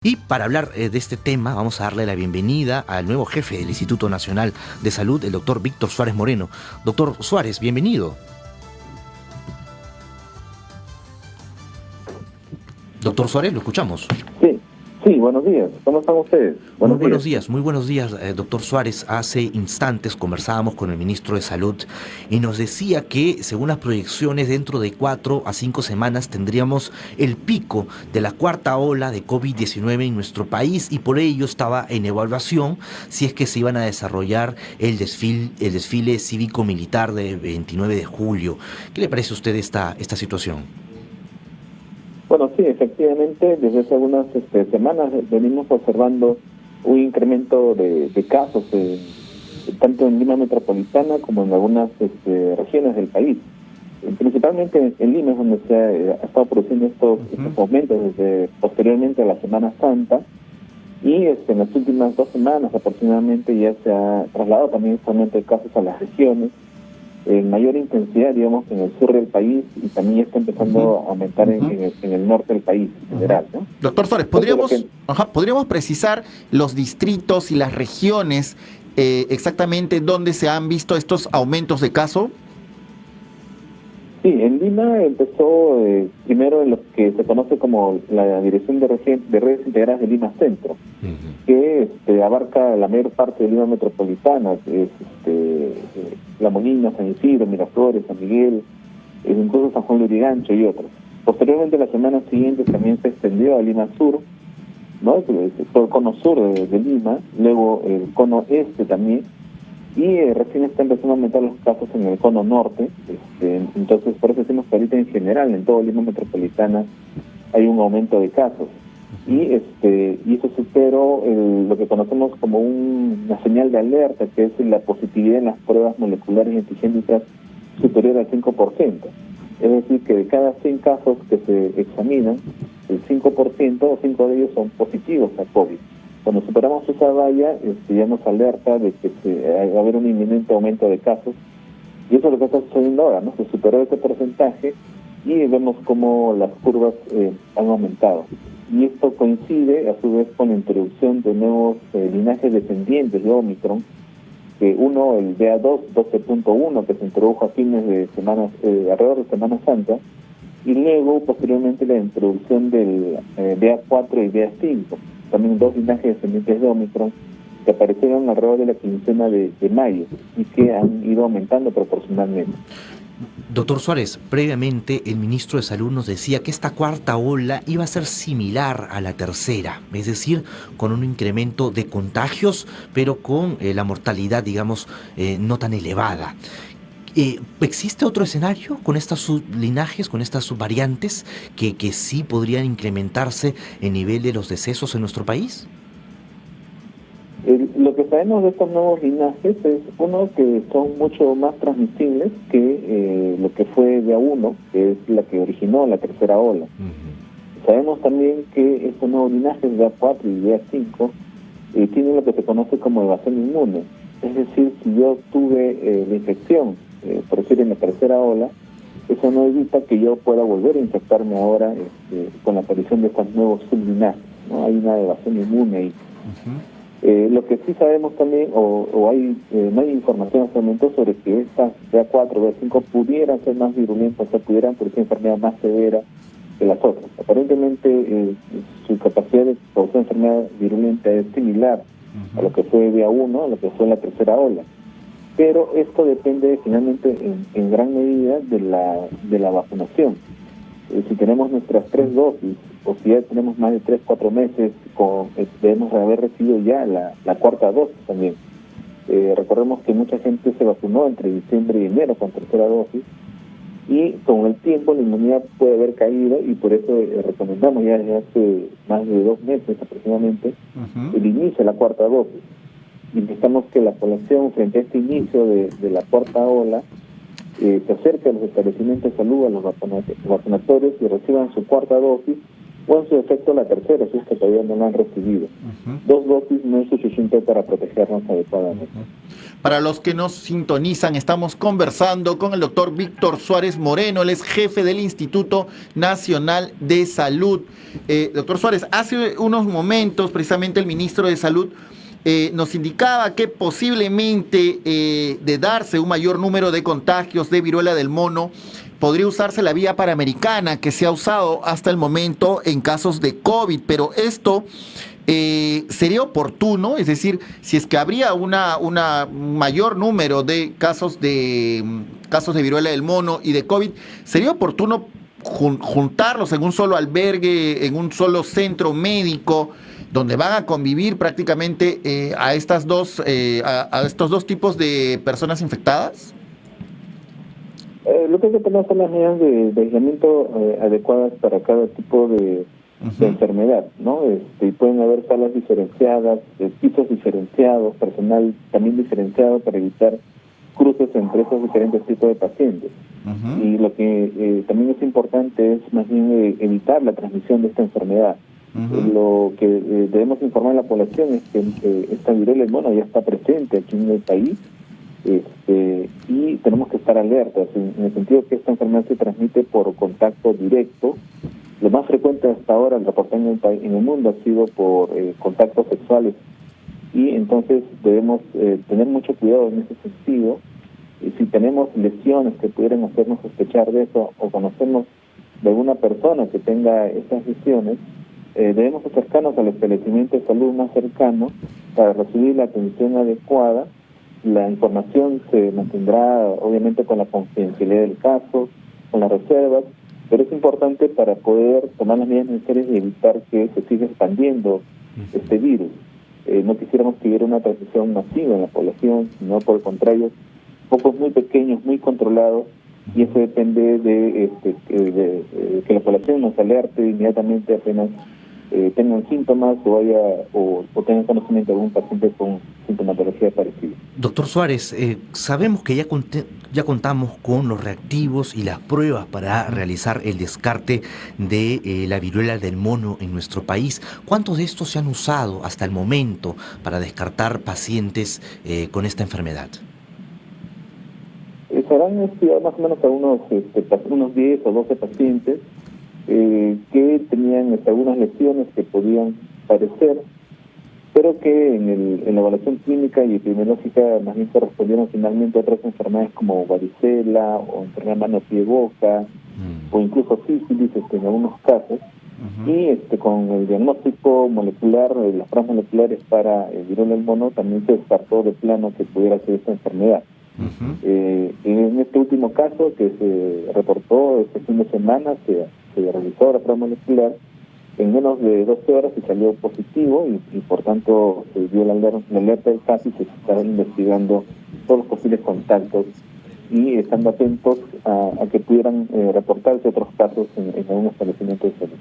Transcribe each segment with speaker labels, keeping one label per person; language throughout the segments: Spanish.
Speaker 1: Y para hablar de este tema, vamos a darle la bienvenida al nuevo jefe del Instituto Nacional de Salud, el doctor Víctor Suárez Moreno. Doctor Suárez, bienvenido. Doctor Suárez, lo escuchamos.
Speaker 2: Sí, buenos días. ¿Cómo están ustedes?
Speaker 1: Muy buenos días, doctor Suárez. Hace instantes conversábamos con el ministro de Salud y nos decía que, según las proyecciones, dentro de 4 a 5 semanas tendríamos el pico de la cuarta ola de COVID-19 en nuestro país, y por ello estaba en evaluación si es que se iban a desarrollar el desfile cívico-militar del 29 de julio. ¿Qué le parece a usted esta situación?
Speaker 2: Bueno, sí, efectivamente, desde hace algunas semanas venimos observando un incremento de casos, tanto en Lima metropolitana como en algunas regiones del país. Principalmente en Lima es donde se ha estado produciendo estos aumentos desde posteriormente a la Semana Santa, y en las últimas 2 semanas aproximadamente ya se ha trasladado también este aumento de casos a las regiones, en mayor intensidad, digamos, en el sur del país, y también ya está empezando a aumentar en el norte del país en general, ¿no?
Speaker 3: Doctor Suárez, ¿podríamos precisar los distritos y las regiones exactamente donde se han visto estos aumentos de casos?
Speaker 2: Sí, en Lima empezó primero en lo que se conoce como la Dirección de Redes Integradas de Lima Centro, que abarca la mayor parte de Lima metropolitana, que es La Molina, San Isidro, Miraflores, San Miguel, incluso San Juan de Lurigancho y otros. Posteriormente, la semana siguiente también se extendió a Lima Sur, ¿no? Todo el cono sur de Lima, luego el cono este también, y recién está empezando a aumentar los casos en el cono norte. Entonces, por eso decimos que ahorita en general en todo Lima metropolitana hay un aumento de casos, y eso superó lo que conocemos como una señal de alerta, que es la positividad en las pruebas moleculares y antigénicas superior al 5%. Es decir, que de cada 100 casos que se examinan, el 5% o 5 de ellos son positivos a COVID. Cuando superamos esa valla, ya nos alerta de que va a haber un inminente aumento de casos, y eso es lo que está sucediendo ahora, ¿no? Se superó ese porcentaje y vemos cómo las curvas han aumentado. Y esto coincide, a su vez, con la introducción de nuevos linajes descendientes de Omicron, que uno, el BA2, 12.1, que se introdujo a fines de semanas, alrededor de Semana Santa, y luego, posteriormente, la introducción del BA4 y BA5, también 2 linajes descendientes de Omicron, que aparecieron alrededor de la quincena de mayo y que han ido aumentando proporcionalmente.
Speaker 1: Doctor Suárez, previamente el ministro de Salud nos decía que esta cuarta ola iba a ser similar a la tercera, es decir, con un incremento de contagios, pero con la mortalidad, digamos, no tan elevada. ¿Existe otro escenario con estas sublinajes, con estas subvariantes, que sí podrían incrementarse el nivel de los decesos en nuestro país?
Speaker 2: Lo que sabemos de estos nuevos linajes es, uno, que son mucho más transmisibles que lo que fue BA1, que es la que originó la tercera ola. Sabemos también que estos nuevos linajes, BA4 y BA5, tienen lo que se conoce como evasión inmune. Es decir, si yo tuve la infección, por decir, en la tercera ola, eso no evita que yo pueda volver a infectarme ahora con la aparición de estos nuevos sublinajes, ¿no? Hay una evasión inmune ahí. Lo que sí sabemos también, no hay información hasta el momento sobre que estas BA4, BA5 pudieran ser más virulentas, o sea, pudieran producir enfermedad más severa que las otras. Aparentemente su capacidad de causar enfermedad virulenta es similar a lo que fue BA1, a lo que fue la tercera ola. Pero esto depende finalmente en gran medida de la vacunación. Si tenemos nuestras 3 dosis, o si ya tenemos más de 3-4 meses, debemos haber recibido ya la cuarta dosis también. Recordemos que mucha gente se vacunó entre diciembre y enero con tercera dosis, y con el tiempo la inmunidad puede haber caído, y por eso recomendamos ya desde hace más de 2 meses aproximadamente el inicio de la cuarta dosis. Y necesitamos que la población, frente a este inicio de la cuarta ola, se acerque a los establecimientos de salud, a los vacunatorios, y reciban su cuarta dosis, o en su efecto la tercera, si es que todavía no la han recibido. 2 dosis no es suficiente para protegernos adecuadamente.
Speaker 3: Para los que nos sintonizan, estamos conversando con el doctor Víctor Suárez Moreno, él es jefe del Instituto Nacional de Salud. Doctor Suárez, hace unos momentos precisamente el ministro de Salud nos indicaba que posiblemente de darse un mayor número de contagios de viruela del mono, podría usarse la vía panamericana que se ha usado hasta el momento en casos de COVID, pero esto sería oportuno, es decir, si es que habría un mayor número de casos de viruela del mono y de COVID, sería oportuno juntarlos en un solo albergue, en un solo centro médico, donde van a convivir prácticamente a estos dos tipos de personas infectadas.
Speaker 2: Lo que hay que tener son las medidas de aislamiento adecuadas para cada tipo de enfermedad, ¿no? Y pueden haber salas diferenciadas, pisos diferenciados, personal también diferenciado para evitar cruces entre esos diferentes tipos de pacientes. Y lo que también es importante es más bien evitar la transmisión de esta enfermedad. Lo que debemos informar a la población es que esta viruela del mono ya está presente aquí en el país, y tenemos que estar alertas en el sentido que esta enfermedad se transmite por contacto directo. Lo más frecuente hasta ahora, el reportaje en el mundo, ha sido por contactos sexuales, y entonces debemos tener mucho cuidado en ese sentido. Y si tenemos lesiones que pudieran hacernos sospechar de eso, o conocemos de alguna persona que tenga esas lesiones, debemos acercarnos al establecimiento de salud más cercano para recibir la atención adecuada. La información se mantendrá obviamente con la confidencialidad del caso, con las reservas, pero es importante para poder tomar las medidas necesarias y evitar que se siga expandiendo este virus. No quisiéramos que hubiera una transmisión masiva en la población, sino por el contrario, focos muy pequeños, muy controlados, y eso depende de que la población nos alerte inmediatamente apenas tengan síntomas o tengan conocimiento de algún paciente con sintomatología parecida.
Speaker 1: Doctor Suárez, sabemos que ya contamos con los reactivos y las pruebas para realizar el descarte de la viruela del mono en nuestro país. ¿Cuántos de estos se han usado hasta el momento para descartar pacientes con esta enfermedad?
Speaker 2: Se habrán estudiado más o menos a unos 10 o 12 pacientes que tenían algunas lesiones que podían parecer, pero que en la evaluación clínica y epidemiológica más bien correspondieron finalmente a otras enfermedades como varicela o enfermedad mano-pie-boca o incluso sífilis en algunos casos. Y con el diagnóstico molecular, las pruebas moleculares para el viruela del mono, también se descartó de plano que pudiera ser esta enfermedad. En este último caso que se reportó este fin de semana, se realizó la prueba molecular en menos de 12 horas y salió positivo, y por tanto se dio la alerta del caso y se está investigando todos los posibles contactos y estando atentos a que pudieran reportarse otros casos en algún establecimiento de salud.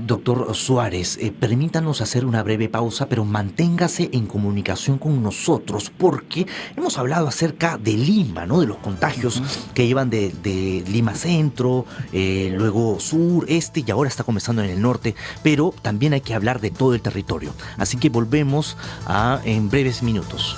Speaker 1: Doctor Suárez, permítanos hacer una breve pausa, pero manténgase en comunicación con nosotros, porque hemos hablado acerca de Lima, ¿no? De los contagios que llevan de Lima Centro, luego Sur, Este, y ahora está comenzando en el norte, pero también hay que hablar de todo el territorio. Así que volvemos en breves minutos.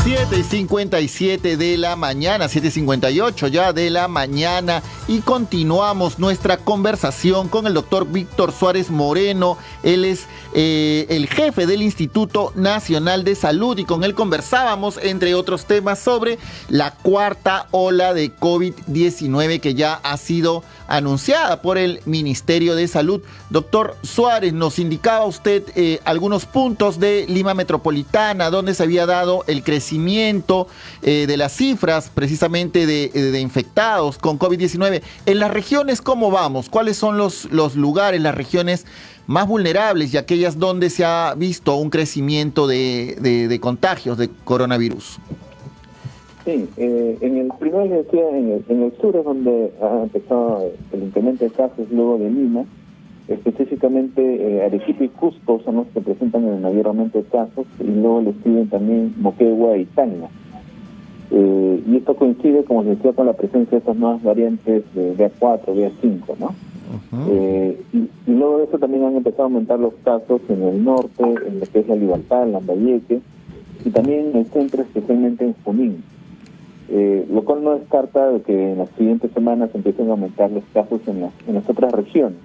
Speaker 3: 7:57 de la mañana, 7:58 ya de la mañana, y continuamos nuestra conversación con el doctor Víctor Suárez Moreno. Él es el jefe del Instituto Nacional de Salud, y con él conversábamos, entre otros temas, sobre la cuarta ola de COVID-19 que ya ha sido anunciada por el Ministerio de Salud. Doctor Suárez, nos indicaba usted algunos puntos de Lima Metropolitana donde se había dado el crecimiento de las cifras precisamente de infectados con COVID-19. En las regiones, ¿cómo vamos? ¿Cuáles son los lugares, las regiones más vulnerables y aquellas donde se ha visto un crecimiento de contagios de coronavirus?
Speaker 2: Sí, en el en el sur es donde ha empezado el incremento de casos luego de Lima. Específicamente Arequipa y Cusco son los que presentan el mayor aumento de casos, y luego le siguen también Moquegua y Tacna. Y esto coincide, como se decía, con la presencia de estas nuevas variantes de BA4, BA5, ¿no? Y luego de eso también han empezado a aumentar los casos en el norte, en lo que es La Libertad, Lambayeque, y también en el centro, especialmente en Junín. Lo cual no descarta de que en las siguientes semanas empiecen a aumentar los casos en las otras regiones.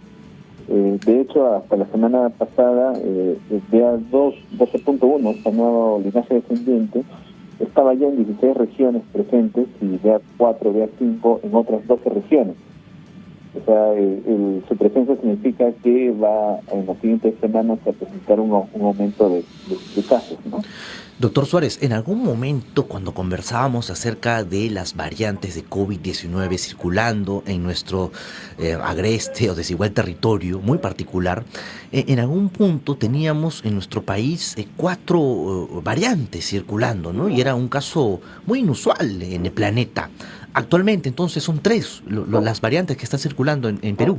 Speaker 2: De hecho, hasta la semana pasada, BA2, 12.1, este nuevo linaje descendiente, estaba ya en 16 regiones presentes, y BA4, BA5 en otras 12 regiones. O sea, su presencia significa que va en las siguientes semanas a presentar un aumento de casos, ¿no?
Speaker 1: Doctor Suárez, en algún momento cuando conversábamos acerca de las variantes de COVID-19 circulando en nuestro agreste o desigual territorio muy particular, en algún punto teníamos en nuestro país 4 variantes circulando, ¿no? Y era un caso muy inusual en el planeta. Actualmente, entonces, son 3 las variantes que están circulando en Perú.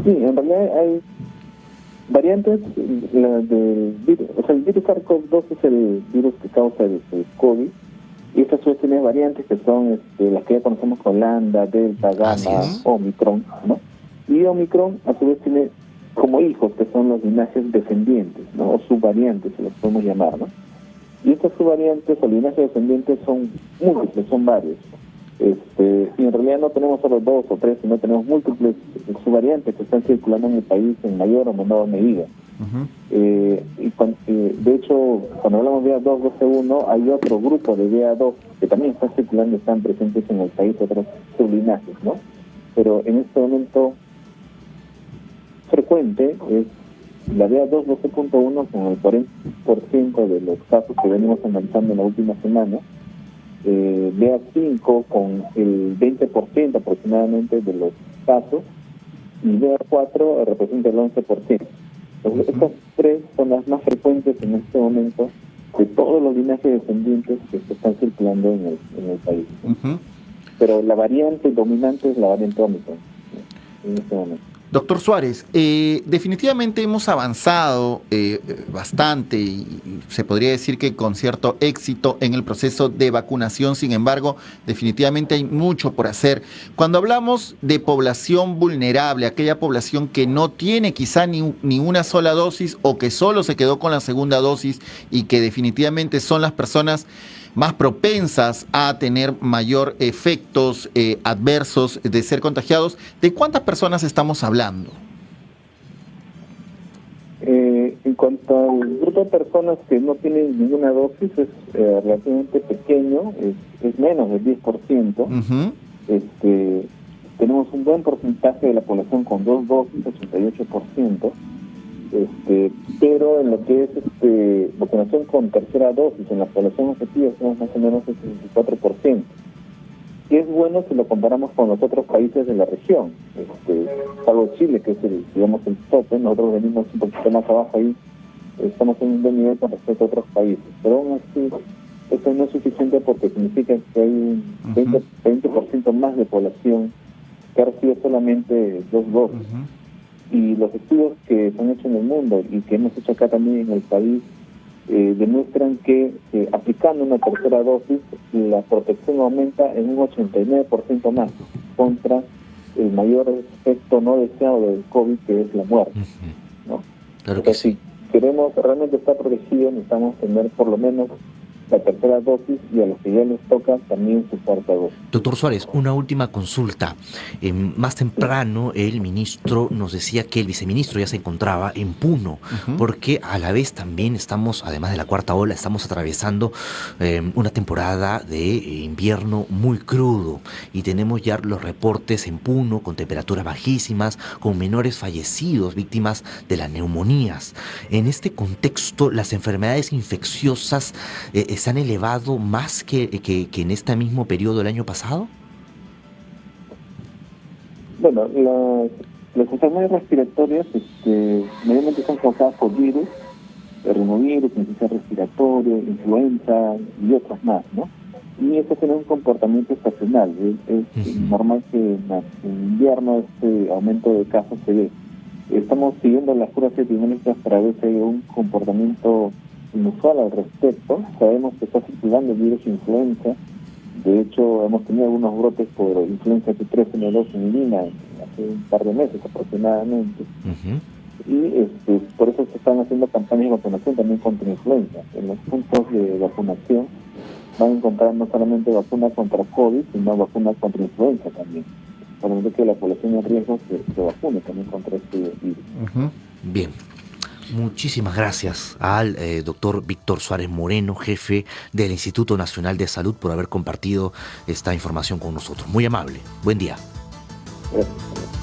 Speaker 2: Sí, en realidad hay variantes. Del virus, o sea, el virus SARS-CoV-2 es el virus que causa el COVID, y estas suelen tener variantes que son las que ya conocemos con Lambda, Delta, Gamma, Omicron, ¿no? Y Omicron a su vez tiene como hijos, que son los linajes descendientes, ¿no? O subvariantes, se los podemos llamar, ¿no? Y estas subvariantes o linajes descendientes son múltiples, son varios. Y en realidad no tenemos solo 2 o 3, sino tenemos múltiples subvariantes que están circulando en el país en mayor o menor medida. De hecho, cuando hablamos de BA2, 12.1, hay otro grupo de BA2 que también están circulando, están presentes en el país, otros sublinajes, ¿no? Pero en este momento frecuente es la BA2, 12.1, con el 40% de los casos que venimos analizando en la última semana. BA5 con el 20% aproximadamente de los casos, y BA4 representa el 11%. Entonces, estas 3 son las más frecuentes en este momento de todos los linajes descendientes que se están circulando en el país. Pero la variante dominante es la variante Omicron en este momento.
Speaker 3: Doctor Suárez, definitivamente hemos avanzado bastante y se podría decir que con cierto éxito en el proceso de vacunación. Sin embargo, definitivamente hay mucho por hacer. Cuando hablamos de población vulnerable, aquella población que no tiene quizá ni una sola dosis, o que solo se quedó con la segunda dosis, y que definitivamente son las personas más propensas a tener mayor efectos adversos de ser contagiados, ¿de cuántas personas estamos hablando?
Speaker 2: En cuanto al grupo de personas que no tienen ninguna dosis, es relativamente pequeño, es menos del 10%. Tenemos un buen porcentaje de la población con 2 dosis, 88%. Pero en lo que es vacunación con tercera dosis, en la población objetiva, somos más o menos el 64%. Y es bueno si lo comparamos con los otros países de la región, salvo Chile, que es el tope. Nosotros venimos un poquito más abajo ahí, estamos en un buen nivel con respecto a otros países. Pero aún así, eso no es suficiente, porque significa que hay un 20% más de población que ha recibido solamente 2 dosis. Y los estudios que se han hecho en el mundo y que hemos hecho acá también en el país demuestran que aplicando una tercera dosis, la protección aumenta en un 89% más contra el mayor efecto no deseado del COVID, que es la muerte, ¿no?
Speaker 1: Claro que sí.
Speaker 2: Si queremos realmente estar protegidos, necesitamos tener por lo menos la tercera dosis, y a los que ya les toca también su cuarta dosis.
Speaker 1: Doctor Suárez, una última consulta. Más temprano el ministro nos decía que el viceministro ya se encontraba en Puno, porque a la vez también estamos, además de la cuarta ola, estamos atravesando una temporada de invierno muy crudo, y tenemos ya los reportes en Puno con temperaturas bajísimas, con menores fallecidos, víctimas de las neumonías. En este contexto, las enfermedades infecciosas ¿se han elevado más que en este mismo periodo del año pasado?
Speaker 2: Bueno, las enfermedades respiratorias mayormente son causadas por virus, rinovirus, infección respiratoria, influenza y otras más, ¿no? y eso tiene un comportamiento estacional. Es normal que en invierno este aumento de casos se dé. Estamos siguiendo las curas epidemiológicas para ver si hay un comportamiento inusual al respecto. Sabemos que está circulando el virus influenza. De hecho, hemos tenido algunos brotes por influenza H3N2 en Lima hace un par de meses aproximadamente. Y por eso se están haciendo campañas de vacunación también contra influenza. En los puntos de vacunación van a encontrar no solamente vacuna contra COVID, sino vacuna contra influenza también. Solamente que la población en riesgo se vacune también contra este virus.
Speaker 1: Bien. Muchísimas gracias al doctor Víctor Suárez Moreno, jefe del Instituto Nacional de Salud, por haber compartido esta información con nosotros. Muy amable. Buen día.
Speaker 2: Gracias.